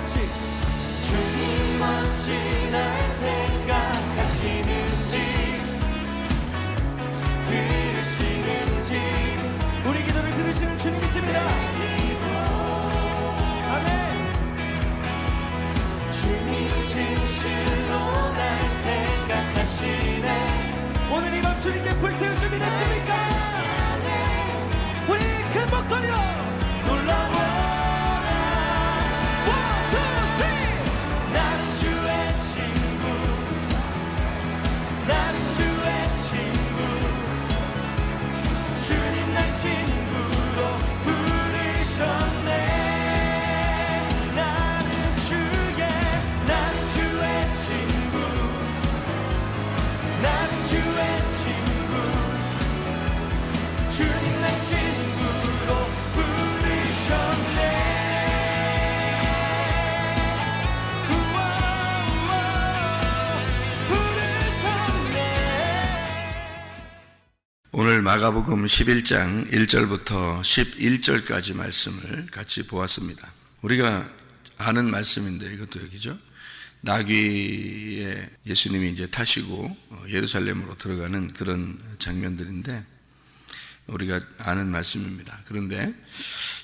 주님 어찌 날 생각하시는지 들으시는지 우리 기도를 들으시는 주님이십니다. 아멘. 주님 진실로 날 생각하시네. 오늘 이밤 주님께 불태울 준비 됐습니까? 우리 큰 목소리로 놀라워라. One, two, three. 나는 주의 친구, 나는 주의 친구. 주님 날 친구로 부르셨네. 나는 주의 친구, 나는 주의 친구. 주님 날 친구로 부르셨네. 우와, 우와, 부르셨네. 오늘 마가복음 11장 1절부터 11절까지 말씀을 같이 보았습니다. 우리가 아는 말씀인데 이것도 여기죠. 나귀에 예수님이 이제 타시고 예루살렘으로 들어가는 그런 장면들인데 우리가 아는 말씀입니다. 그런데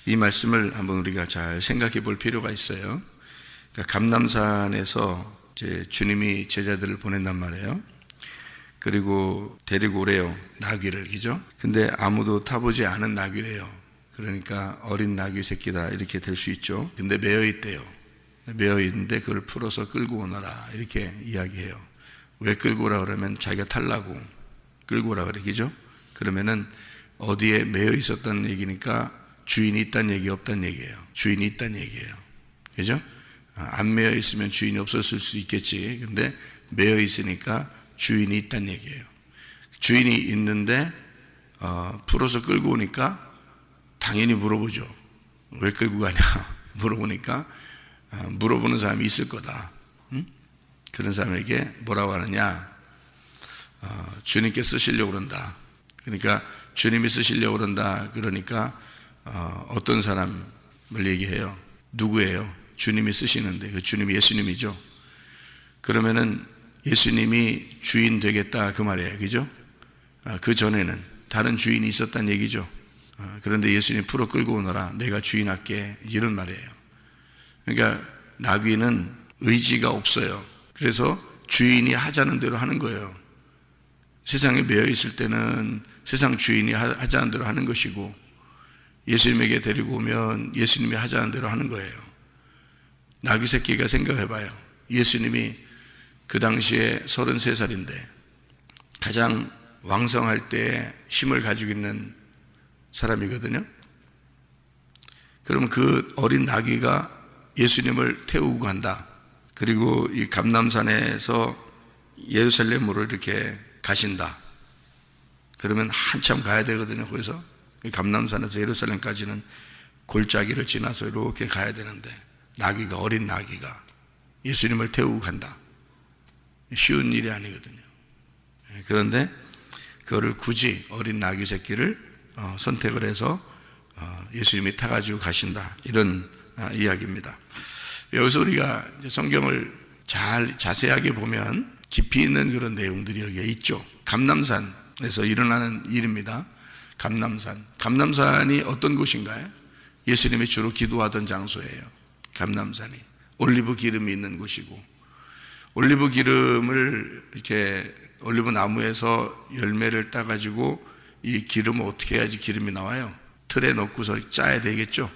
이 말씀을 한번 우리가 잘 생각해 볼 필요가 있어요. 그러니까 감람산에서 이제 주님이 제자들을 보낸단 말이에요. 그리고 데리고 오래요. 나귀를, 그죠? 근데 아무도 타보지 않은 나귀래요. 그러니까 어린 나귀 새끼다 이렇게 될 수 있죠. 근데 매여 있대요. 매여 있는데 그걸 풀어서 끌고 오너라 이렇게 이야기해요. 왜 끌고 오라 그러면 자기가 탈라고 끌고 오라 그래, 그죠? 그러면은 어디에 매여 있었다는 얘기니까 주인이 있다는 얘기, 없다는 얘기예요. 주인이 있다는 얘기예요. 그죠? 안 매여 있으면 주인이 없었을 수 있겠지. 근데 매여 있으니까 주인이 있다는 얘기예요. 주인이 있는데 풀어서 끌고 오니까 당연히 물어보죠. 왜 끌고 가냐 물어보니까 물어보는 사람이 있을 거다. 응? 그런 사람에게 뭐라고 하느냐, 주님께 쓰시려고 그런다. 그러니까 주님이 쓰시려고 그런다. 그러니까 어떤 사람을 얘기해요. 누구예요? 주님이 쓰시는데 그 주님이 예수님이죠. 그러면은 예수님이 주인 되겠다 그 말이에요. 그죠? 그 전에는 다른 주인이 있었다는 얘기죠. 그런데 예수님 풀어 끌고 오너라, 내가 주인할게, 이런 말이에요. 그러니까 나귀는 의지가 없어요. 그래서 주인이 하자는 대로 하는 거예요. 세상에 매여 있을 때는 세상 주인이 하자는 대로 하는 것이고, 예수님에게 데리고 오면 예수님이 하자는 대로 하는 거예요. 나귀 새끼가 생각해봐요. 예수님이 그 당시에 33살인데 가장 왕성할 때 힘을 가지고 있는 사람이거든요. 그러면 그 어린 나귀가 예수님을 태우고 간다. 그리고 이 감람산에서 예루살렘으로 이렇게 가신다. 그러면 한참 가야 되거든요. 거기서 감람산에서 예루살렘까지는 골짜기를 지나서 이렇게 가야 되는데 나귀가, 어린 나귀가 예수님을 태우고 간다. 쉬운 일이 아니거든요. 그런데 그거를 굳이 어린 나귀 새끼를 선택을 해서 예수님이 타가지고 가신다, 이런 이야기입니다. 여기서 우리가 성경을 잘 자세하게 보면 깊이 있는 그런 내용들이 여기에 있죠. 감람산에서 일어나는 일입니다. 감람산이 어떤 곳인가요? 예수님이 주로 기도하던 장소예요. 감람산이 올리브 기름이 있는 곳이고, 올리브 기름을 이렇게 올리브 나무에서 열매를 따가지고 이 기름을 어떻게 해야지 기름이 나와요? 틀에 넣고서 짜야 되겠죠.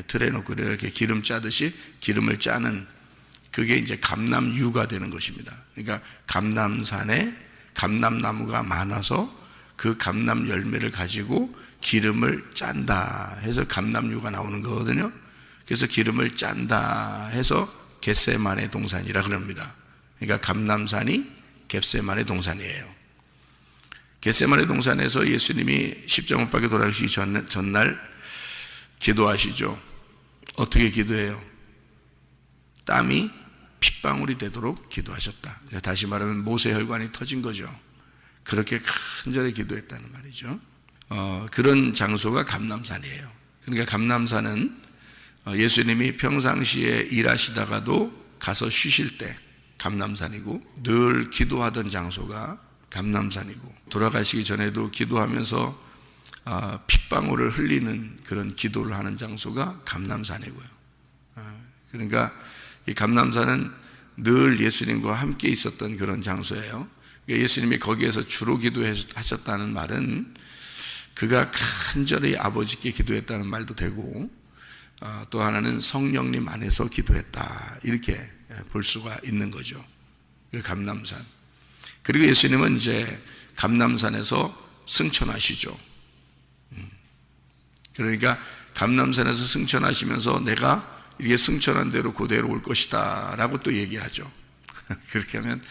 틀에 넣고 이렇게 기름 짜듯이 기름을 짜는, 그게 이제 감람유가 되는 것입니다. 그러니까 감람산에 감람나무가 많아서 그 감람 열매를 가지고 기름을 짠다 해서 감람유가 나오는 거거든요. 그래서 기름을 짠다 해서 겟세마네 동산이라 그럽니다. 그러니까 감람산이 겟세마네 동산이에요. 겟세마네 동산에서 예수님이 십자가 못 박혀 돌아가시기 전날 기도하시죠. 어떻게 기도해요? 땀이 핏방울이 되도록 기도하셨다. 다시 말하면 모세 혈관이 터진 거죠. 그렇게 간절히 기도했다는 말이죠. 그런 장소가 감람산이에요. 그러니까 감람산은 예수님이 평상시에 일하시다가도 가서 쉬실 때 감람산이고, 늘 기도하던 장소가 감람산이고, 돌아가시기 전에도 기도하면서 핏방울을 흘리는 그런 기도를 하는 장소가 감람산이고요. 그러니까 이 감람산은 늘 예수님과 함께 있었던 그런 장소예요. 예수님이 거기에서 주로 기도하셨다는 말은 그가 간절히 아버지께 기도했다는 말도 되고, 또 하나는 성령님 안에서 기도했다, 이렇게 볼 수가 있는 거죠. 그 감람산. 그리고 예수님은 이제 감람산에서 승천하시죠. 그러니까 감람산에서 승천하시면서 내가 이게 승천한 대로 그대로 올 것이다 라고 또 얘기하죠. 그렇게 하면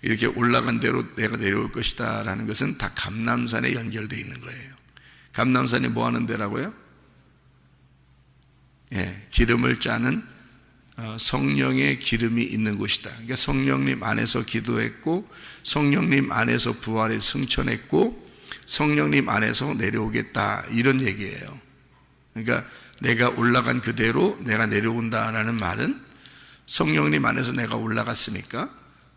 이렇게 올라간 대로 내가 내려올 것이다 라는 것은 다 감람산에 연결되어 있는 거예요. 감람산이 뭐 하는 데라고요? 기름을 짜는 성령의 기름이 있는 곳이다. 그러니까 성령님 안에서 기도했고, 성령님 안에서 부활에 승천했고, 성령님 안에서 내려오겠다, 이런 얘기예요. 그러니까 내가 올라간 그대로 내가 내려온다라는 말은 성령님 안에서 내가 올라갔으니까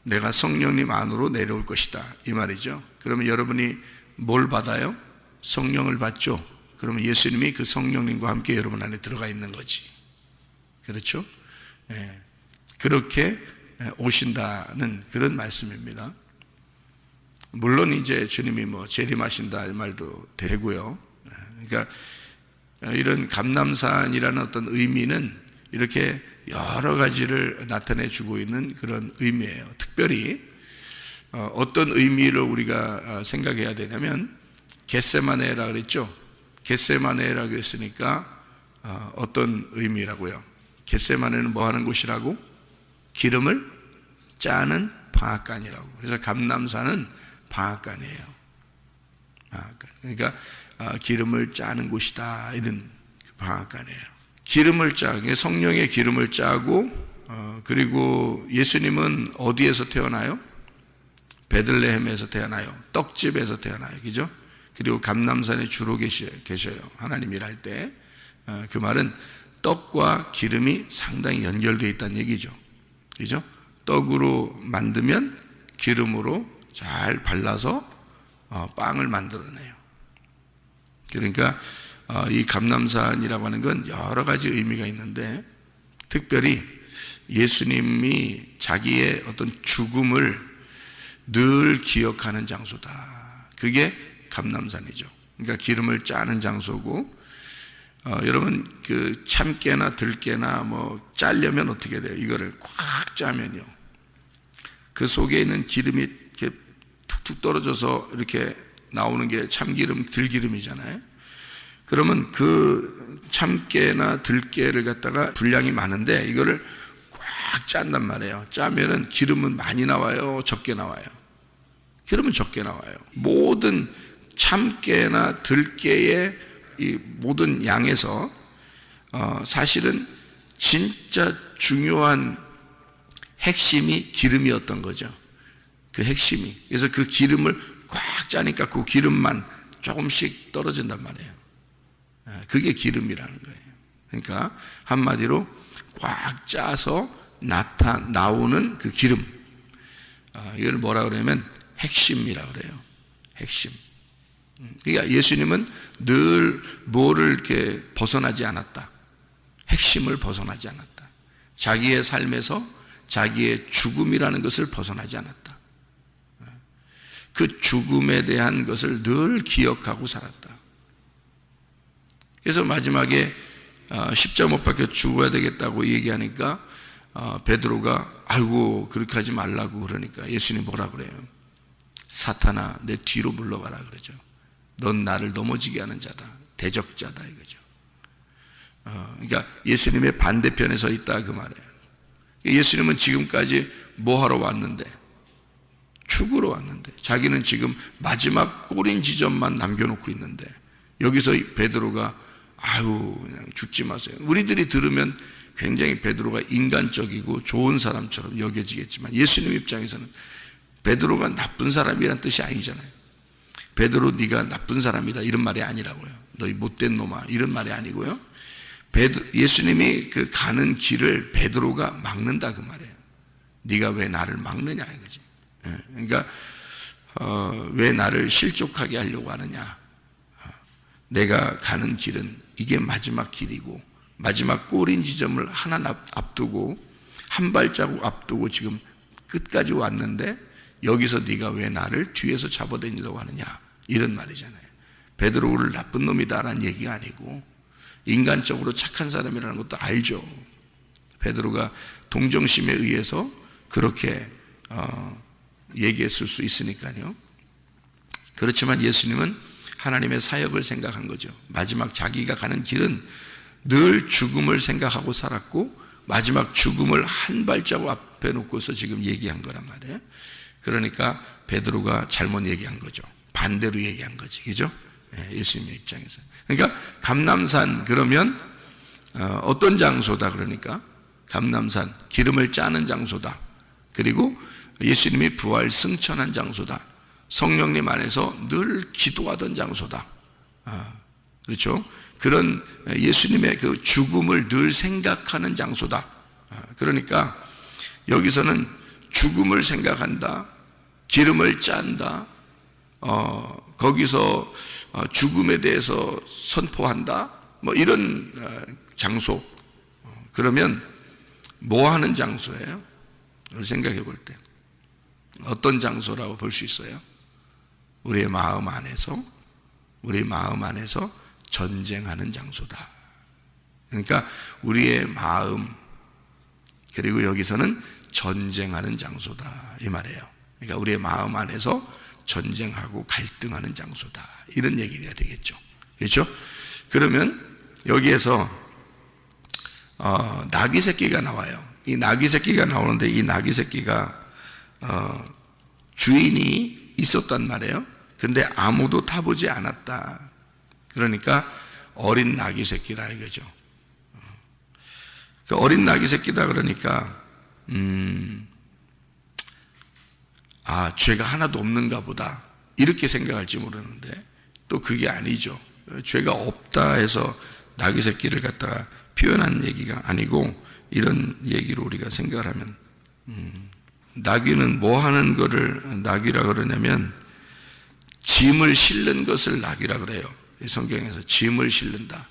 내가 성령님 안으로 내려올 것이다, 이 말이죠. 그러면 여러분이 뭘 받아요? 성령을 받죠. 그러면 예수님이 그 성령님과 함께 여러분 안에 들어가 있는 거지. 그렇죠? 그렇게 오신다는 그런 말씀입니다. 물론 이제 주님이 뭐 재림하신다 이 말도 되고요. 그러니까 이런 감람산이라는 어떤 의미는 이렇게 여러 가지를 나타내 주고 있는 그런 의미예요. 특별히 어떤 의미를 우리가 생각해야 되냐면, 겟세마네라 그랬죠. 겟세마네라고 했으니까 어떤 의미라고요? 겟세마네는 뭐 하는 곳이라고? 기름을 짜는 방앗간이라고. 그래서 감람산은 방앗간이에요. 방앗간. 그러니까 기름을 짜는 곳이다, 이런 방앗간이에요. 기름을 짜게, 성령의 기름을 짜고, 그리고 예수님은 어디에서 태어나요? 베들레헴에서 태어나요. 떡집에서 태어나요. 그죠? 그리고 감람산에 주로 계셔요. 하나님 일할 때. 그 말은 떡과 기름이 상당히 연결되어 있다는 얘기죠. 그죠? 떡으로 만들면 기름으로 잘 발라서 빵을 만들어내요. 그러니까 이 감람산이라고 하는 건 여러 가지 의미가 있는데, 특별히 예수님이 자기의 어떤 죽음을 늘 기억하는 장소다. 그게 감람산이죠. 그러니까 기름을 짜는 장소고, 여러분 그 참깨나 들깨나 뭐 짜려면 어떻게 돼요? 이거를 꽉 짜면요, 그 속에 있는 기름이 이렇게 툭툭 떨어져서 이렇게 나오는 게 참기름, 들기름이잖아요. 그러면 그 참깨나 들깨를 갖다가 분량이 많은데 이거를 꽉 짠단 말이에요. 짜면은 기름은 많이 나와요, 적게 나와요? 기름은 적게 나와요. 모든 참깨나 들깨의 이 모든 양에서 사실은 진짜 중요한 핵심이 기름이었던 거죠. 그 핵심이. 그래서 그 기름을 꽉 짜니까 그 기름만 조금씩 떨어진단 말이에요. 그게 기름이라는 거예요. 그러니까 한마디로 꽉 짜서 나오는 그 기름, 이걸 뭐라 그러냐면 핵심이라고 그래요. 핵심. 그러니까 예수님은 늘 뭐를 이렇게 벗어나지 않았다. 핵심을 벗어나지 않았다. 자기의 삶에서 자기의 죽음이라는 것을 벗어나지 않았다. 그 죽음에 대한 것을 늘 기억하고 살았다. 그래서 마지막에 십자가 못 박혀 죽어야 되겠다고 얘기하니까 베드로가 아이고 그렇게 하지 말라고 그러니까 예수님이 뭐라 그래요? 사탄아 내 뒤로 물러가라 그러죠. 넌 나를 넘어지게 하는 자다, 대적자다 이거죠. 그러니까 예수님의 반대편에 서 있다 그 말이에요. 예수님은 지금까지 뭐 하러 왔는데? 죽으러 왔는데, 자기는 지금 마지막 꼬린 지점만 남겨놓고 있는데, 여기서 베드로가 아유 그냥 죽지 마세요. 우리들이 들으면 굉장히 베드로가 인간적이고 좋은 사람처럼 여겨지겠지만, 예수님 입장에서는 베드로가 나쁜 사람이란 뜻이 아니잖아요. 베드로 네가 나쁜 사람이다 이런 말이 아니라고요. 너희 못된 놈아 이런 말이 아니고요. 예수님이 그 가는 길을 베드로가 막는다 그 말이에요. 네가 왜 나를 막느냐 이거지. 그러니까 왜 나를 실족하게 하려고 하느냐. 내가 가는 길은 이게 마지막 길이고 마지막 꼬린 지점을 하나 앞두고 한 발자국 앞두고 지금 끝까지 왔는데 여기서 네가 왜 나를 뒤에서 잡아다니려고 하느냐 이런 말이잖아요. 베드로를 나쁜 놈이다라는 얘기가 아니고 인간적으로 착한 사람이라는 것도 알죠. 베드로가 동정심에 의해서 그렇게 얘기했을 수 있으니까요. 그렇지만 예수님은 하나님의 사역을 생각한 거죠. 마지막 자기가 가는 길은 늘 죽음을 생각하고 살았고 마지막 죽음을 한 발자국 앞에 놓고서 지금 얘기한 거란 말이에요. 그러니까 베드로가 잘못 얘기한 거죠. 반대로 얘기한 거지, 그죠? 예수님의 입장에서. 그러니까 감람산 그러면 어떤 장소다 그러니까 감람산 기름을 짜는 장소다. 그리고 예수님이 부활 승천한 장소다. 성령님 안에서 늘 기도하던 장소다. 그렇죠? 그런 예수님의 그 죽음을 늘 생각하는 장소다. 그러니까 여기서는 죽음을 생각한다. 기름을 짠다. 거기서 죽음에 대해서 선포한다. 뭐 이런 장소. 그러면 뭐 하는 장소예요? 생각해 볼 때 어떤 장소라고 볼 수 있어요? 우리의 마음 안에서 전쟁하는 장소다. 그러니까 우리의 마음 그리고 여기서는 전쟁하는 장소다 이 말이에요. 그러니까 우리의 마음 안에서 전쟁하고 갈등하는 장소다 이런 얘기가 되겠죠. 그렇죠? 그러면 여기에서 나귀 새끼가 나와요. 이 나귀 새끼가 나오는데 이 나귀 새끼가 주인이 있었단 말이에요. 근데 아무도 타보지 않았다. 그러니까 어린 나귀 새끼라 이거죠. 그 어린 나귀 새끼다 그러니까 죄가 하나도 없는가 보다 이렇게 생각할지 모르는데 또 그게 아니죠. 죄가 없다 해서 나귀 새끼를 갖다가 표현한 얘기가 아니고 이런 얘기로 우리가 생각을 하면 나귀는 뭐 하는 거를 나귀라 그러냐면 짐을 실는 것을 나귀라 그래요. 성경에서 짐을 실는다.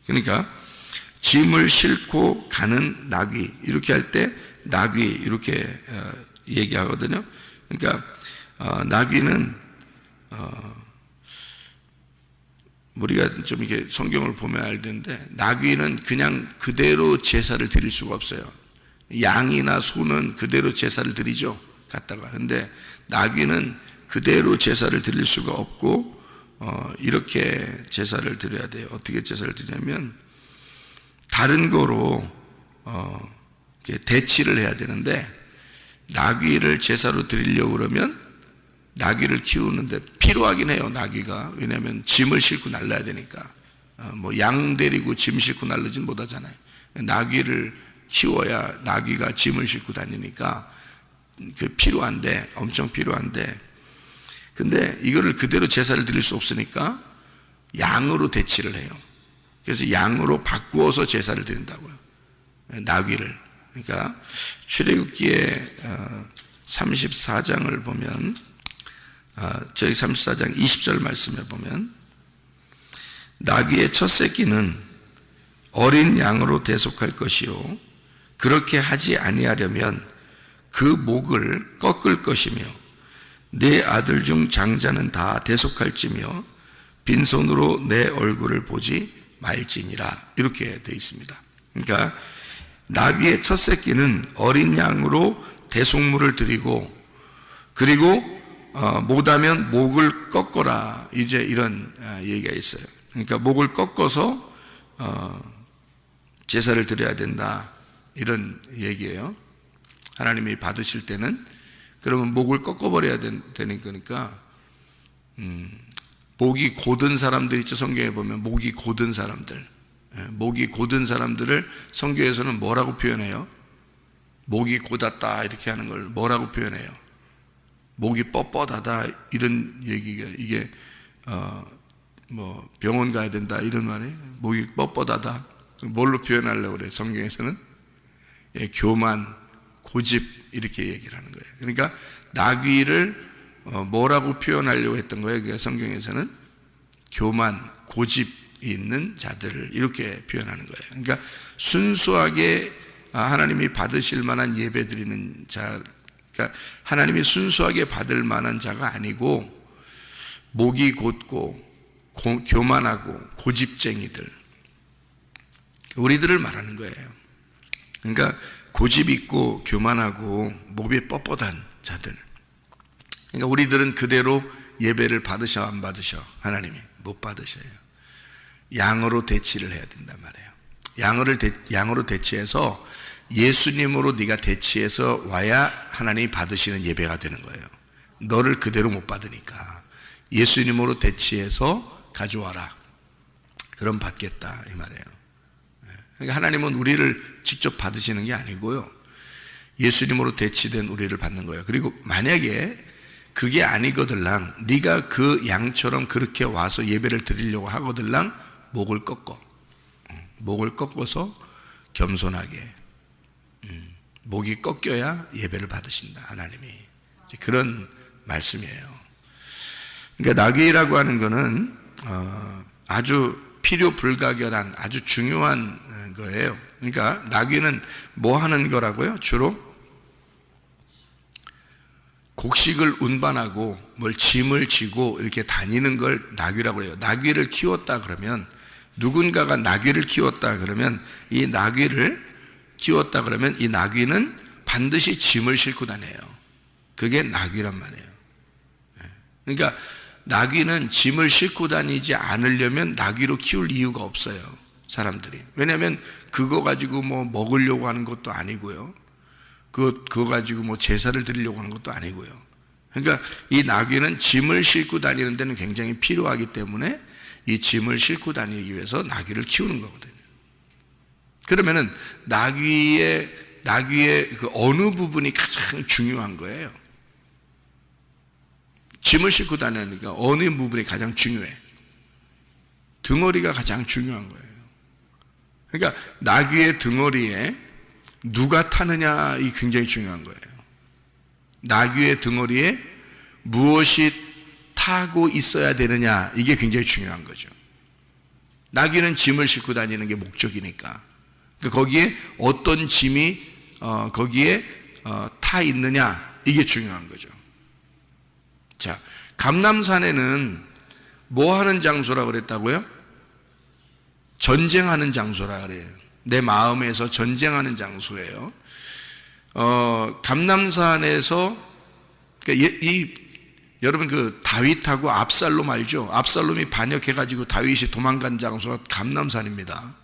그러니까 짐을 싣고 가는 나귀 이렇게 할 때 나귀 이렇게 얘기하거든요. 그러니까 나귀는 우리가 좀 이렇게 성경을 보면 알 텐데 나귀는 그냥 그대로 제사를 드릴 수가 없어요. 양이나 소는 그대로 제사를 드리죠. 갖다가. 근데 나귀는 그대로 제사를 드릴 수가 없고 이렇게 제사를 드려야 돼요. 어떻게 제사를 드리냐면 다른 거로 대치를 해야 되는데 나귀를 제사로 드리려고 그러면 나귀를 키우는데 필요하긴 해요. 나귀가. 왜냐하면 짐을 싣고 날라야 되니까. 뭐 양 데리고 짐 싣고 날르진 못하잖아요. 나귀를 키워야 나귀가 짐을 싣고 다니니까 그 필요한데 엄청 필요한데 근데 이거를 그대로 제사를 드릴 수 없으니까 양으로 대치를 해요. 그래서 양으로 바꾸어서 제사를 드린다고요. 나귀를. 그러니까 출애굽기의 34장을 보면 저희 34장 20절 말씀에 보면 나귀의 첫 새끼는 어린 양으로 대속할 것이요 그렇게 하지 아니하려면 그 목을 꺾을 것이며 내 아들 중 장자는 다 대속할지며 빈손으로 내 얼굴을 보지 말지니라 이렇게 되어 있습니다. 그러니까 나귀의 첫 새끼는 어린 양으로 대속물을 드리고 그리고 못하면 목을 꺾어라 이제 이런 얘기가 있어요. 그러니까 목을 꺾어서 제사를 드려야 된다 이런 얘기예요. 하나님이 받으실 때는 그러면 목을 꺾어버려야 되는 거니까 목이 곧은 사람들 있죠. 성경에 보면 목이 곧은 사람들 목이 곧은 사람들을 성경에서는 뭐라고 표현해요? 목이 곧았다 이렇게 하는 걸 뭐라고 표현해요? 목이 뻣뻣하다 이런 얘기가 이게 뭐 병원 가야 된다 이런 말이에요. 목이 뻣뻣하다 뭘로 표현하려고 그래요? 성경에서는 교만, 고집 이렇게 얘기를 하는 거예요. 그러니까 나귀를 뭐라고 표현하려고 했던 거예요? 그러니까 성경에서는 교만, 고집이 있는 자들을 이렇게 표현하는 거예요. 그러니까 순수하게 하나님이 받으실 만한 예배 드리는 자, 그러니까 하나님이 순수하게 받을 만한 자가 아니고 목이 곧고 교만하고 고집쟁이들, 우리들을 말하는 거예요. 그러니까 고집 있고 교만하고 목이 뻣뻣한 자들. 그러니까 우리들은 그대로 예배를 받으셔 안 받으셔? 하나님이 못 받으셔요. 양으로 대치를 해야 된단 말이에요. 양으로 대치해서 예수님으로 네가 대치해서 와야 하나님이 받으시는 예배가 되는 거예요. 너를 그대로 못 받으니까 예수님으로 대치해서 가져와라. 그럼 받겠다 이 말이에요. 그러니까 하나님은 우리를 직접 받으시는 게 아니고요, 예수님으로 대치된 우리를 받는 거예요. 그리고 만약에 그게 아니거들랑 네가 그 양처럼 그렇게 와서 예배를 드리려고 하거들랑 목을 꺾어서 겸손하게, 목이 꺾여야 예배를 받으신다 하나님이. 그런 말씀이에요. 그러니까 나귀라고 하는 거는 아주 필요 불가결한 아주 중요한 거예요. 그러니까 나귀는 뭐 하는 거라고요? 주로 곡식을 운반하고 뭘 짐을 지고 이렇게 다니는 걸 나귀라고 해요. 나귀를 키웠다 그러면, 누군가가 나귀를 키웠다 그러면 이 나귀는 반드시 짐을 싣고 다녀요. 그게 나귀란 말이에요. 그러니까 나귀는 짐을 싣고 다니지 않으려면 나귀로 키울 이유가 없어요, 사람들이. 왜냐하면 그거 가지고 뭐 먹으려고 하는 것도 아니고요, 그거 가지고 뭐 제사를 드리려고 하는 것도 아니고요. 그러니까 이 나귀는 짐을 싣고 다니는 데는 굉장히 필요하기 때문에 이 짐을 싣고 다니기 위해서 나귀를 키우는 거거든요. 그러면은 나귀의 그 어느 부분이 가장 중요한 거예요? 짐을 싣고 다니니까 어느 부분이 가장 중요해? 등어리가 가장 중요한 거예요. 그러니까 나귀의 등어리에 누가 타느냐, 이 굉장히 중요한 거예요. 나귀의 등어리에 무엇이 타고 있어야 되느냐, 이게 굉장히 중요한 거죠. 나귀는 짐을 싣고 다니는 게 목적이니까. 그러니까 거기에 어떤 짐이 거기에 타 있느냐, 이게 중요한 거죠. 자, 감람산에는 뭐 하는 장소라고 그랬다고요? 전쟁하는 장소라 그래요. 내 마음에서 전쟁하는 장소예요. 감람산에서 여러분 그 다윗하고 압살롬 알죠? 압살롬이 반역해가지고 다윗이 도망간 장소가 감람산입니다.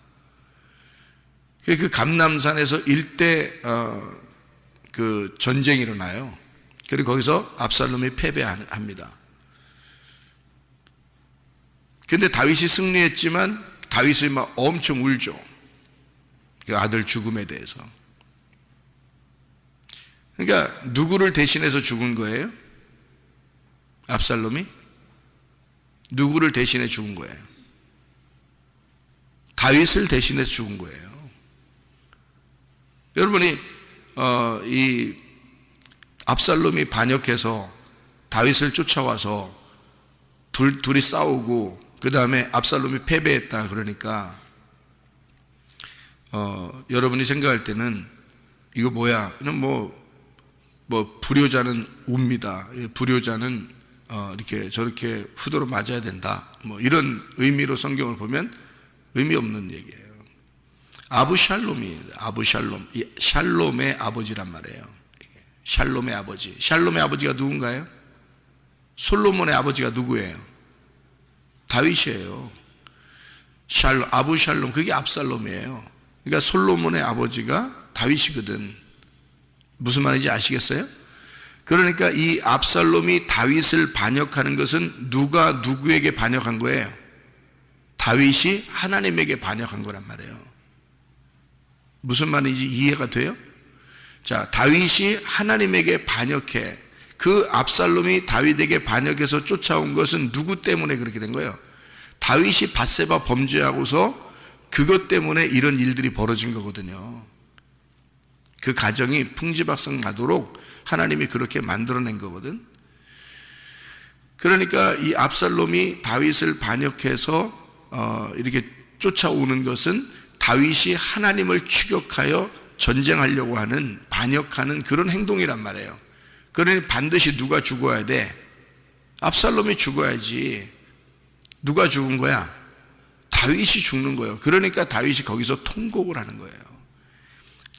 그 감람산에서 일대 그 전쟁이 일어나요. 그리고 거기서 압살롬이 패배합니다. 그런데 다윗이 승리했지만 다윗이 막 엄청 울죠, 그 아들 죽음에 대해서. 그러니까 누구를 대신해서 죽은 거예요? 압살롬이? 누구를 대신해 죽은 거예요? 다윗을 대신해서 죽은 거예요. 여러분이 이 압살롬이 반역해서 다윗을 쫓아와서 둘이 싸우고 그 다음에 압살롬이 패배했다 그러니까 여러분이 생각할 때는 이거 뭐야? 뭐 불효자는 웁니다. 불효자는 이렇게 저렇게 후도로 맞아야 된다. 뭐 이런 의미로 성경을 보면 의미 없는 얘기예요. 아부샬롬, 샬롬의 아버지란 말이에요. 샬롬의 아버지. 샬롬의 아버지가 누군가요? 솔로몬의 아버지가 누구예요? 다윗이에요. 아부샬롬, 그게 압살롬이에요. 그러니까 솔로몬의 아버지가 다윗이거든. 무슨 말인지 아시겠어요? 그러니까 이 압살롬이 다윗을 반역하는 것은 누가 누구에게 반역한 거예요? 다윗이 하나님에게 반역한 거란 말이에요. 무슨 말인지 이해가 돼요? 자, 다윗이 하나님에게 반역해. 그 압살롬이 다윗에게 반역해서 쫓아온 것은 누구 때문에 그렇게 된 거예요? 다윗이 밧세바 범죄하고서 그것 때문에 이런 일들이 벌어진 거거든요. 그 가정이 풍지박성 나도록 하나님이 그렇게 만들어낸 거거든. 그러니까 이 압살롬이 다윗을 반역해서 이렇게 쫓아오는 것은 다윗이 하나님을 추격하여 전쟁하려고 하는, 반역하는 그런 행동이란 말이에요. 그러니 반드시 누가 죽어야 돼? 압살롬이 죽어야지. 누가 죽은 거야? 다윗이 죽는 거예요. 그러니까 다윗이 거기서 통곡을 하는 거예요.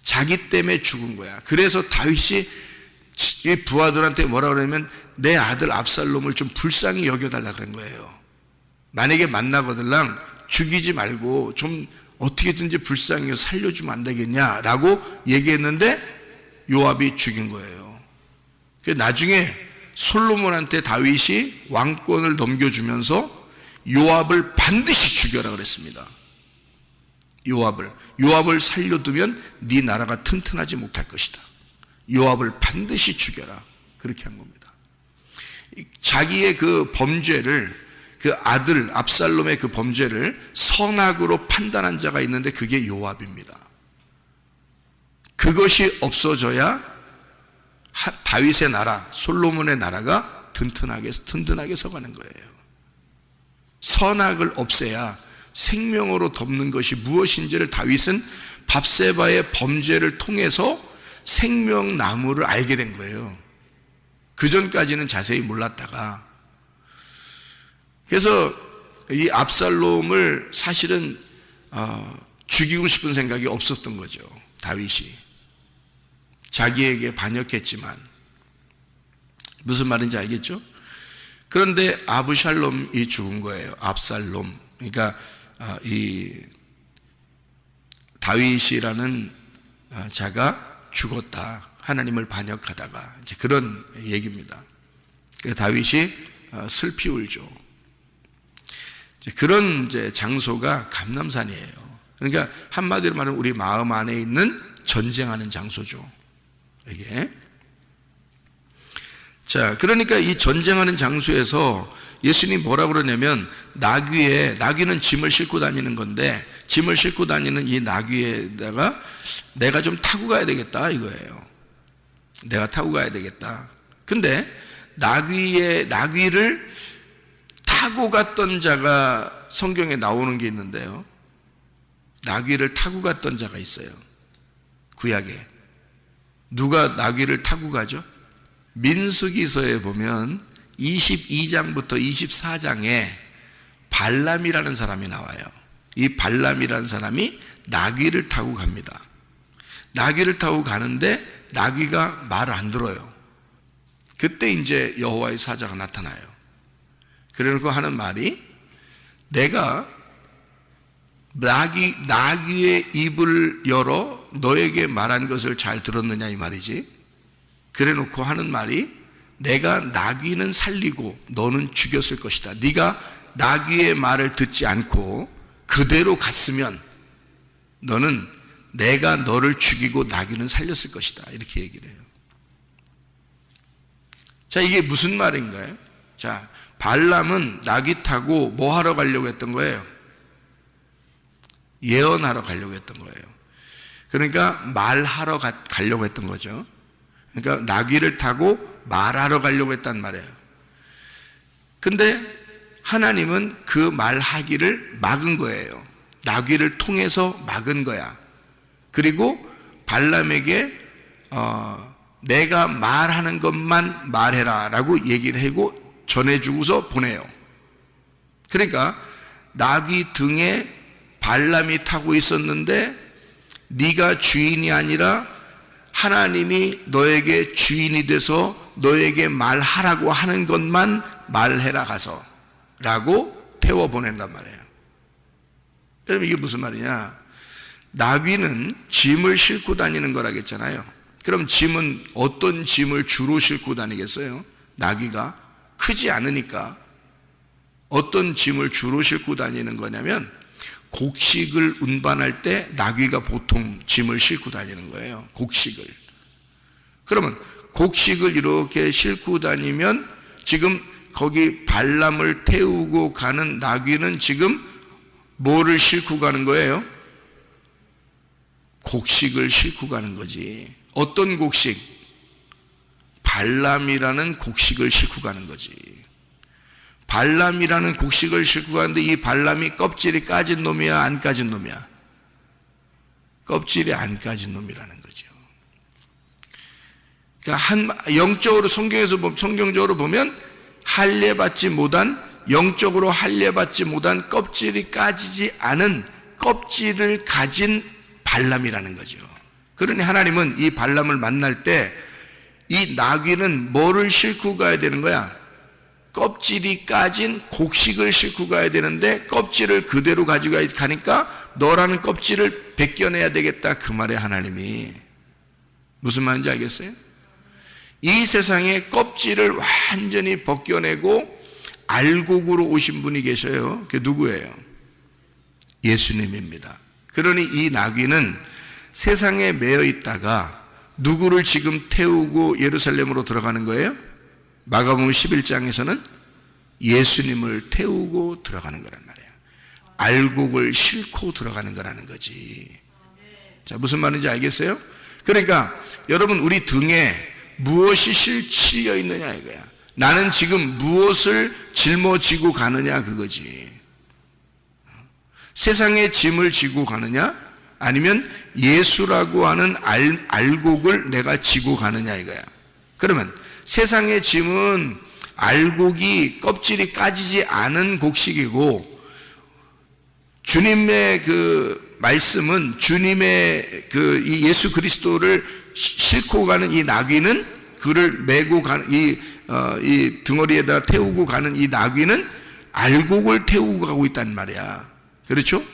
자기 때문에 죽은 거야. 그래서 다윗이 부하들한테 뭐라 그러냐면 내 아들 압살롬을 좀 불쌍히 여겨달라 그런 거예요. 만약에 만나거들랑 죽이지 말고 좀 어떻게든지 불쌍히 살려주면 안 되겠냐라고 얘기했는데 요압이 죽인 거예요. 나중에 솔로몬한테 다윗이 왕권을 넘겨주면서 요압을 반드시 죽여라 그랬습니다. 요압을 살려두면 네 나라가 튼튼하지 못할 것이다. 요압을 반드시 죽여라. 그렇게 한 겁니다. 자기의 그 범죄를, 그 아들 압살롬의 그 범죄를 선악으로 판단한 자가 있는데 그게 요압입니다. 그것이 없어져야 다윗의 나라, 솔로몬의 나라가 튼튼하게 서가는 거예요. 선악을 없애야 생명으로 덮는 것이 무엇인지를 다윗은 밧세바의 범죄를 통해서 생명나무를 알게 된 거예요. 그 전까지는 자세히 몰랐다가. 그래서 이 압살롬을 사실은 죽이고 싶은 생각이 없었던 거죠. 다윗이 자기에게 반역했지만. 무슨 말인지 알겠죠? 그런데 아브샬롬이 죽은 거예요. 압살롬. 그러니까 이 다윗이라는 자가 죽었다. 하나님을 반역하다가 이제 그런 얘기입니다. 다윗이 슬피 울죠. 그런 이제 장소가 감람산이에요. 그러니까 한마디로 말하면 우리 마음 안에 있는 전쟁하는 장소죠. 이게. 자, 그러니까 이 전쟁하는 장소에서 예수님 뭐라고 그러냐면 나귀는 짐을 싣고 다니는 건데 짐을 싣고 다니는 이 나귀에다가 내가 좀 타고 가야 되겠다 이거예요. 내가 타고 가야 되겠다. 근데 나귀를 타고 갔던 자가 성경에 나오는 게 있는데요. 나귀를 타고 갔던 자가 있어요. 구약에. 누가 나귀를 타고 가죠? 민수기서에 보면 22장부터 24장에 발람이라는 사람이 나와요. 이 발람이라는 사람이 나귀를 타고 갑니다. 나귀를 타고 가는데 나귀가 말을 안 들어요. 그때 이제 여호와의 사자가 나타나요. 그래놓고 하는 말이 내가 나귀의 입을 열어 너에게 말한 것을 잘 들었느냐 이 말이지. 그래놓고 하는 말이 내가 나귀는 살리고 너는 죽였을 것이다. 네가 나귀의 말을 듣지 않고 그대로 갔으면 너는 내가 너를 죽이고 나귀는 살렸을 것이다. 이렇게 얘기를 해요. 자, 이게 무슨 말인가요? 자, 발람은 나귀 타고 뭐 하러 가려고 했던 거예요? 예언하러 가려고 했던 거예요. 그러니까 말하러 가려고 했던 거죠. 그러니까 나귀를 타고 말하러 가려고 했단 말이에요. 근데 하나님은 그 말하기를 막은 거예요. 나귀를 통해서 막은 거야. 그리고 발람에게 내가 말하는 것만 말해라 라고 얘기를 하고 전해주고서 보내요. 그러니까 나귀 등에 발람이 타고 있었는데 네가 주인이 아니라 하나님이 너에게 주인이 돼서 너에게 말하라고 하는 것만 말해라 가서 라고 태워 보낸단 말이에요. 그럼 이게 무슨 말이냐? 나귀는 짐을 싣고 다니는 거라겠잖아요. 그럼 짐은 어떤 짐을 주로 싣고 다니겠어요? 나귀가 크지 않으니까 어떤 짐을 주로 싣고 다니는 거냐면 곡식을 운반할 때 나귀가 보통 짐을 싣고 다니는 거예요. 곡식을. 그러면 곡식을 이렇게 싣고 다니면 지금 거기 발람을 태우고 가는 나귀는 지금 뭐를 싣고 가는 거예요? 곡식을 싣고 가는 거지. 어떤 곡식? 발람이라는 곡식을 싣고 가는 거지. 발람이라는 곡식을 싣고 가는데 이 발람이 껍질이 까진 놈이야, 안 까진 놈이야? 껍질이 안 까진 놈이라는 거죠. 그러니까 영적으로 성경적으로 보면 할례받지 못한, 영적으로 할례받지 못한 껍질이 까지지 않은 껍질을 가진 발람이라는 거죠. 그러니 하나님은 이 발람을 만날 때 이 나귀는 뭐를 싣고 가야 되는 거야? 껍질이 까진 곡식을 싣고 가야 되는데 껍질을 그대로 가지고 가니까 너라는 껍질을 벗겨내야 되겠다, 그 말에 하나님이. 무슨 말인지 알겠어요? 이 세상에 껍질을 완전히 벗겨내고 알곡으로 오신 분이 계셔요. 그게 누구예요? 예수님입니다. 그러니 이 나귀는 세상에 매여 있다가 누구를 지금 태우고 예루살렘으로 들어가는 거예요? 마가복음 11장에서는 예수님을 태우고 들어가는 거란 말이에요. 알곡을 싣고 들어가는 거라는 거지. 자, 무슨 말인지 알겠어요? 그러니까 여러분, 우리 등에 무엇이 실려 있느냐 이거야. 나는 지금 무엇을 짊어지고 가느냐 그거지. 세상의 짐을 지고 가느냐, 아니면 예수라고 하는 알곡을 내가 지고 가느냐 이거야. 그러면 세상의 짐은 알곡이 껍질이 까지지 않은 곡식이고, 주님의 그 말씀은, 주님의 이 예수 그리스도를 싣고 가는 이 나귀는, 그를 메고 가는 이 등어리에다 태우고 가는 이 나귀는 알곡을 태우고 가고 있단 말이야. 그렇죠?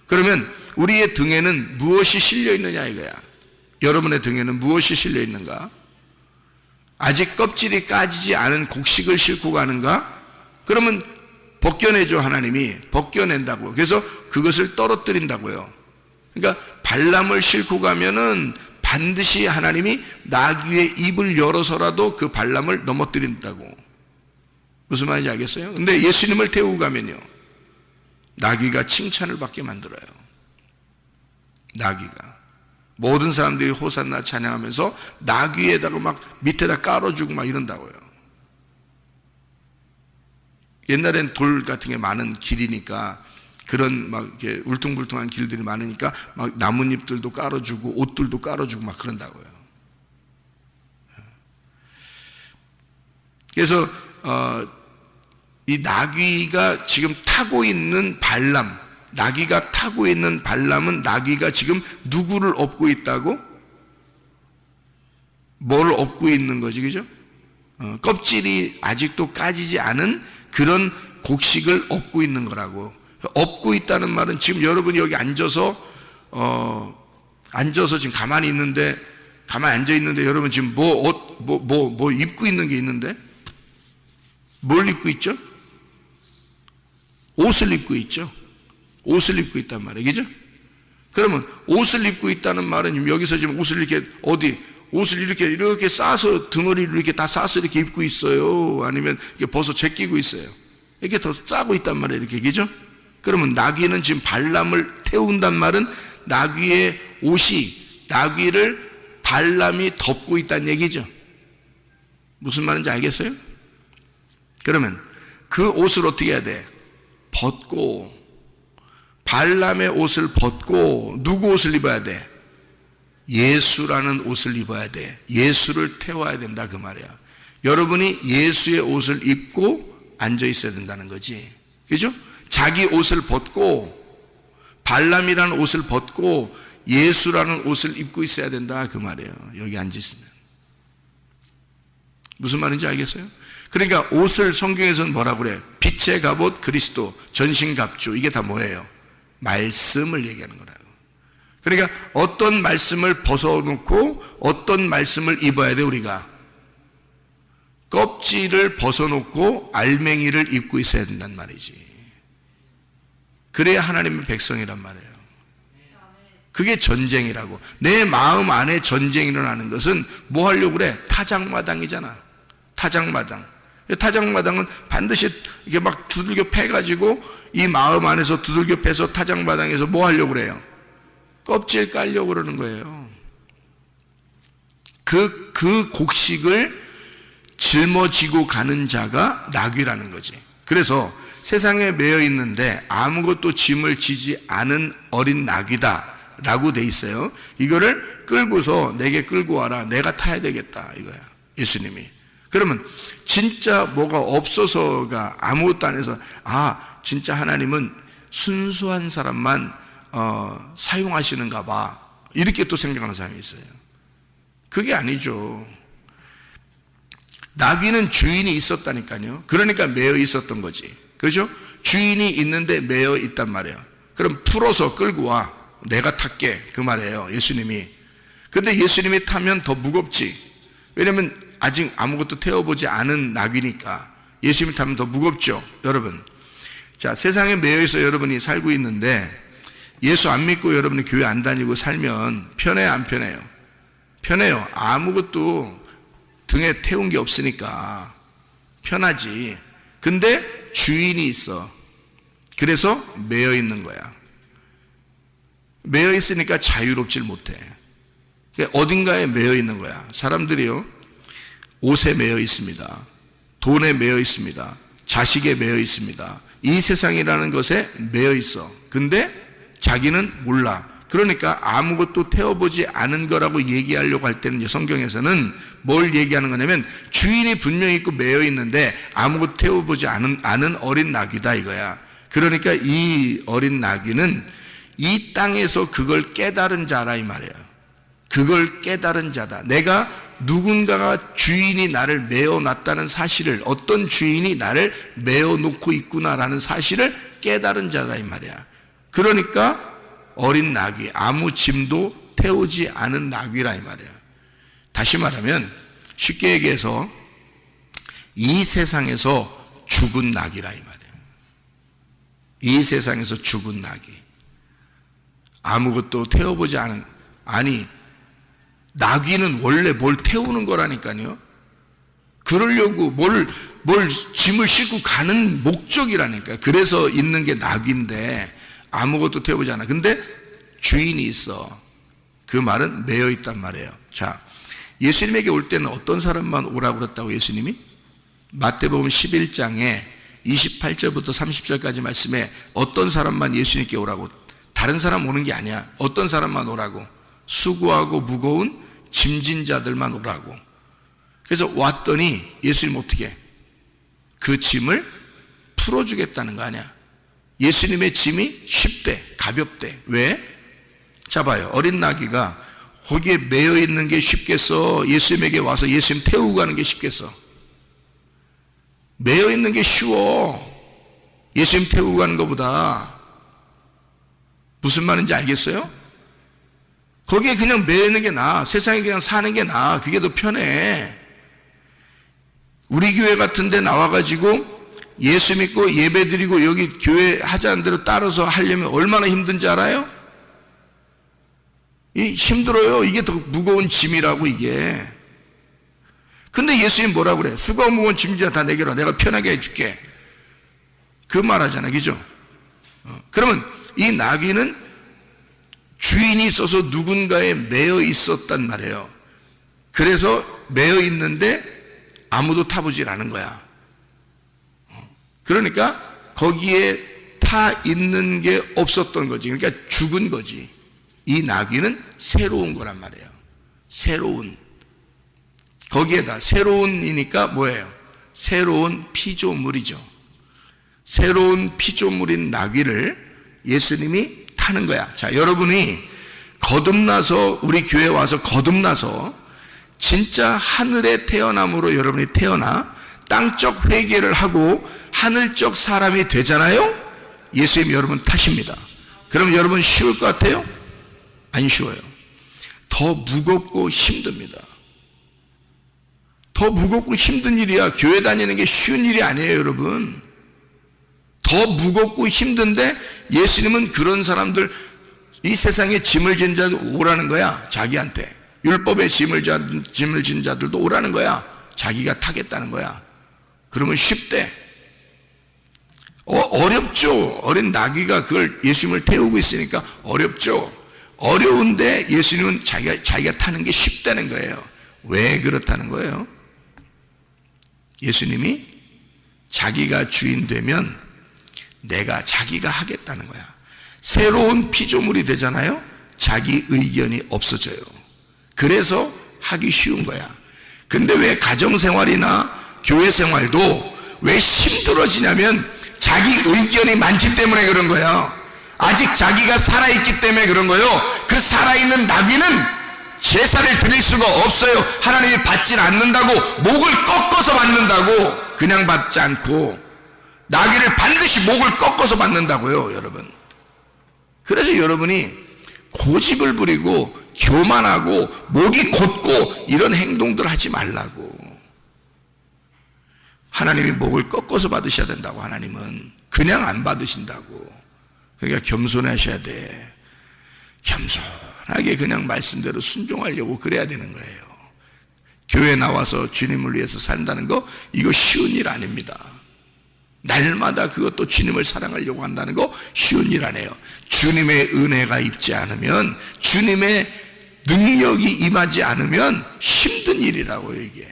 그러면 우리의 등에는 무엇이 실려 있느냐 이거야. 여러분의 등에는 무엇이 실려 있는가? 아직 껍질이 까지지 않은 곡식을 싣고 가는가? 그러면 벗겨내죠. 하나님이 벗겨낸다고. 그래서 그것을 떨어뜨린다고요. 그러니까 발람을 싣고 가면은 반드시 하나님이 나귀의 입을 열어서라도 그 발람을 넘어뜨린다고. 무슨 말인지 알겠어요? 근데 예수님을 태우고 가면요, 나귀가 칭찬을 받게 만들어요. 나귀가. 모든 사람들이 호산나 찬양하면서 나귀에다가 막 밑에다 깔아주고 막 이런다고요. 옛날엔 돌 같은 게 많은 길이니까, 그런 막 이렇게 울퉁불퉁한 길들이 많으니까 막 나뭇잎들도 깔아주고 옷들도 깔아주고 막 그런다고요. 그래서 이 나귀가 지금 타고 있는 발람, 나귀가 타고 있는 발람은 나귀가 지금 누구를 업고 있다고? 뭘 업고 있는 거지, 그죠? 껍질이 아직도 까지지 않은 그런 곡식을 업고 있는 거라고. 업고 있다는 말은 지금 여러분이 여기 앉아서 지금 가만히 앉아 있는데 여러분 지금 뭐 입고 있는 게 있는데? 뭘 입고 있죠? 옷을 입고 있죠. 옷을 입고 있단 말이에요. 그죠? 그러면 옷을 입고 있다는 말은 여기서 지금 옷을 이렇게 싸서 등어리를 이렇게 다 싸서 이렇게 입고 있어요? 아니면 이렇게 벗어 제끼고 있어요? 이렇게 더 싸고 있단 말이에요. 이렇게. 그죠? 그러면 나귀는 지금 발람을 태운단 말은 나귀의 옷이, 나귀를 발람이 덮고 있다는 얘기죠. 무슨 말인지 알겠어요? 그러면 그 옷을 어떻게 해야 돼? 벗고, 발람의 옷을 벗고 누구 옷을 입어야 돼? 예수라는 옷을 입어야 돼. 예수를 태워야 된다 그 말이야. 여러분이 예수의 옷을 입고 앉아 있어야 된다는 거지. 그죠? 자기 옷을 벗고, 발람이라는 옷을 벗고 예수라는 옷을 입고 있어야 된다 그 말이에요. 여기 앉아 있으면. 무슨 말인지 알겠어요? 그러니까 옷을 성경에서는 뭐라고 그래? 빛의 갑옷 그리스도, 전신갑주. 이게 다 뭐예요? 말씀을 얘기하는 거라고. 그러니까 어떤 말씀을 벗어놓고 어떤 말씀을 입어야 돼 우리가? 껍질을 벗어놓고 알맹이를 입고 있어야 된단 말이지. 그래야 하나님의 백성이란 말이에요. 그게 전쟁이라고. 내 마음 안에 전쟁이 일어나는 것은 뭐 하려고 그래? 타작마당이잖아. 타작마당. 타작마당은 반드시 이렇게 막 두들겨 패가지고 이 마음 안에서 두들겨 패서 타작마당에서 뭐 하려고 그래요? 껍질 깔려고 그러는 거예요. 그 곡식을 짊어지고 가는 자가 나귀라는 거지. 그래서 세상에 매여 있는데 아무것도 짐을 지지 않은 어린 나귀다 라고 돼 있어요. 이거를 끌고서 내게 끌고 와라. 내가 타야 되겠다 이거야. 예수님이. 그러면 진짜 뭐가 없어서가 아무것도 안 해서 진짜 하나님은 순수한 사람만 사용하시는가 봐 이렇게 또 생각하는 사람이 있어요. 그게 아니죠. 나귀는 주인이 있었다니까요. 그러니까 매여 있었던 거지. 그죠? 주인이 있는데 매여 있단 말이에요. 그럼 풀어서 끌고 와. 내가 탈게. 그 말이에요. 예수님이. 근데 예수님이 타면 더 무겁지. 왜냐면 아직 아무것도 태워보지 않은 나귀니까. 예수님이 타면 더 무겁죠. 여러분. 자, 세상에 매여 있어 여러분이 살고 있는데 예수 안 믿고 여러분이 교회 안 다니고 살면 편해요, 안 편해요? 편해요. 아무것도 등에 태운 게 없으니까 편하지. 근데 주인이 있어. 그래서 매여 있는 거야. 매여 있으니까 자유롭질 못해. 어딘가에 매여 있는 거야. 사람들이요, 옷에 매여 있습니다. 돈에 매여 있습니다. 자식에 매여 있습니다. 이 세상이라는 것에 매여 있어. 근데 자기는 몰라. 그러니까 아무것도 태워보지 않은 거라고 얘기하려고 할 때는 성경에서는 뭘 얘기하는 거냐면 주인이 분명히 있고 매여 있는데 아무것도 태워보지 않은 어린 나귀다 이거야. 그러니까 이 어린 나귀는 이 땅에서 그걸 깨달은 자라 이 말이에요. 그걸 깨달은 자다. 내가 누군가가 주인이 나를 메어놨다는 사실을, 어떤 주인이 나를 메어놓고 있구나라는 사실을 깨달은 자다 이 말이야. 그러니까 어린 나귀, 아무 짐도 태우지 않은 나귀라 이 말이야. 다시 말하면 쉽게 얘기해서 이 세상에서 죽은 나귀라 이 말이야. 이 세상에서 죽은 나귀. 아무것도 태워보지 않은, 아니 나귀는 원래 뭘 태우는 거라니까요. 그러려고 뭘 짐을 싣고 가는 목적이라니까. 그래서 있는 게 나귀인데 아무것도 태워보지 않아. 근데 주인이 있어. 그 말은 매여 있단 말이에요. 자, 예수님에게 올 때는 어떤 사람만 오라고 그랬다고 예수님이? 마태복음 11장에 28절부터 30절까지 말씀에 어떤 사람만 예수님께 오라고, 다른 사람 오는 게 아니야. 어떤 사람만 오라고, 수고하고 무거운 짐진 자들만 오라고. 그래서 왔더니 예수님 어떻게 해? 그 짐을 풀어주겠다는 거 아니야. 예수님의 짐이 쉽대, 가볍대. 왜? 자 봐요. 어린 나귀가 거기에 매여 있는 게 쉽겠어? 예수님에게 와서 예수님 태우고 가는 게 쉽겠어? 매여 있는 게 쉬워. 예수님 태우고 가는 것보다. 무슨 말인지 알겠어요? 거기에 그냥 매여 있는 게 나아. 세상에 그냥 사는 게 나아. 그게 더 편해. 우리 교회 같은 데 나와가지고 예수 믿고 예배 드리고 여기 교회 하자는 대로 따라서 하려면 얼마나 힘든지 알아요? 힘들어요. 이게 더 무거운 짐이라고 이게. 근데 예수님 뭐라고 그래? 수고하고 무거운 짐이야 다 내게로 내가 편하게 해줄게. 그 말하잖아. 그죠? 그러면 이 나귀는 주인이 있어서 누군가에 매여 있었단 말이에요. 그래서 매여 있는데 아무도 타보질 않은 거야. 그러니까 거기에 타 있는 게 없었던 거지. 그러니까 죽은 거지. 이 나귀는 새로운 거란 말이에요. 새로운. 거기에다 새로운이니까 뭐예요? 새로운 피조물이죠. 새로운 피조물인 나귀를 예수님이 타는 거야. 자, 여러분이 거듭나서 우리 교회 와서 거듭나서 진짜 하늘에 태어남으로 여러분이 태어나 땅적 회개를 하고 하늘적 사람이 되잖아요. 예수님 여러분 타십니다. 그럼 여러분 쉬울 것 같아요? 안 쉬워요. 더 무겁고 힘듭니다. 더 무겁고 힘든 일이야. 교회 다니는 게 쉬운 일이 아니에요, 여러분. 더 무겁고 힘든데 예수님은 그런 사람들, 이 세상에 짐을 진 자들 오라는 거야. 자기한테. 율법에 짐을 진 자들도 오라는 거야. 자기가 타겠다는 거야. 그러면 쉽대. 어렵죠. 어린 나귀가 그걸 예수님을 태우고 있으니까 어렵죠. 어려운데 예수님은 자기가 타는 게 쉽다는 거예요. 왜 그렇다는 거예요? 예수님이 자기가 주인 되면 자기가 하겠다는 거야. 새로운 피조물이 되잖아요. 자기 의견이 없어져요. 그래서 하기 쉬운 거야. 근데 왜 가정생활이나 교회생활도 왜 힘들어지냐면 자기 의견이 많기 때문에 그런 거예요. 아직 자기가 살아있기 때문에 그런 거예요. 그 살아있는 나귀는 제사를 드릴 수가 없어요. 하나님이 받진 않는다고, 목을 꺾어서 받는다고. 그냥 받지 않고 나귀를 반드시 목을 꺾어서 받는다고요, 여러분. 그래서 여러분이 고집을 부리고 교만하고 목이 곧고 이런 행동들 하지 말라고. 하나님이 목을 꺾어서 받으셔야 된다고. 하나님은 그냥 안 받으신다고. 그러니까 겸손하셔야 돼. 겸손하게 그냥 말씀대로 순종하려고 그래야 되는 거예요. 교회 나와서 주님을 위해서 산다는 거, 이거 쉬운 일 아닙니다. 날마다 그것도 주님을 사랑하려고 한다는 거 쉬운 일 아니에요. 주님의 은혜가 있지 않으면, 주님의 능력이 임하지 않으면 힘든 일이라고요, 이게.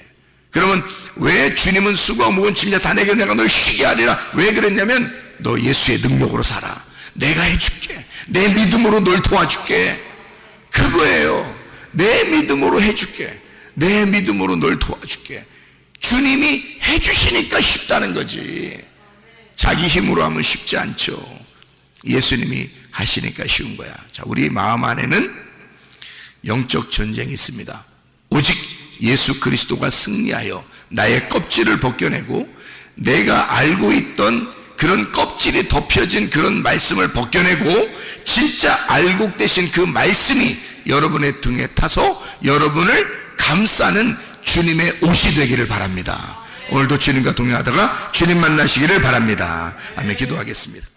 그러면 왜 주님은 수고와 무거운 짐자 다 내게 내가 널 쉬게 하리라. 왜 그랬냐면 너 예수의 능력으로 살아. 내가 해줄게. 내 믿음으로 널 도와줄게. 그거예요. 내 믿음으로 해줄게. 내 믿음으로 널 도와줄게. 주님이 해주시니까 쉽다는 거지. 자기 힘으로 하면 쉽지 않죠. 예수님이 하시니까 쉬운 거야. 자, 우리 마음 안에는 영적 전쟁이 있습니다. 오직 예수 그리스도가 승리하여 나의 껍질을 벗겨내고 내가 알고 있던 그런 껍질이 덮여진 그런 말씀을 벗겨내고 진짜 알곡 되신 그 말씀이 여러분의 등에 타서 여러분을 감싸는 주님의 옷이 되기를 바랍니다. 오늘도 주님과 동행하다가 주님 만나시기를 바랍니다. 아멘. 기도하겠습니다.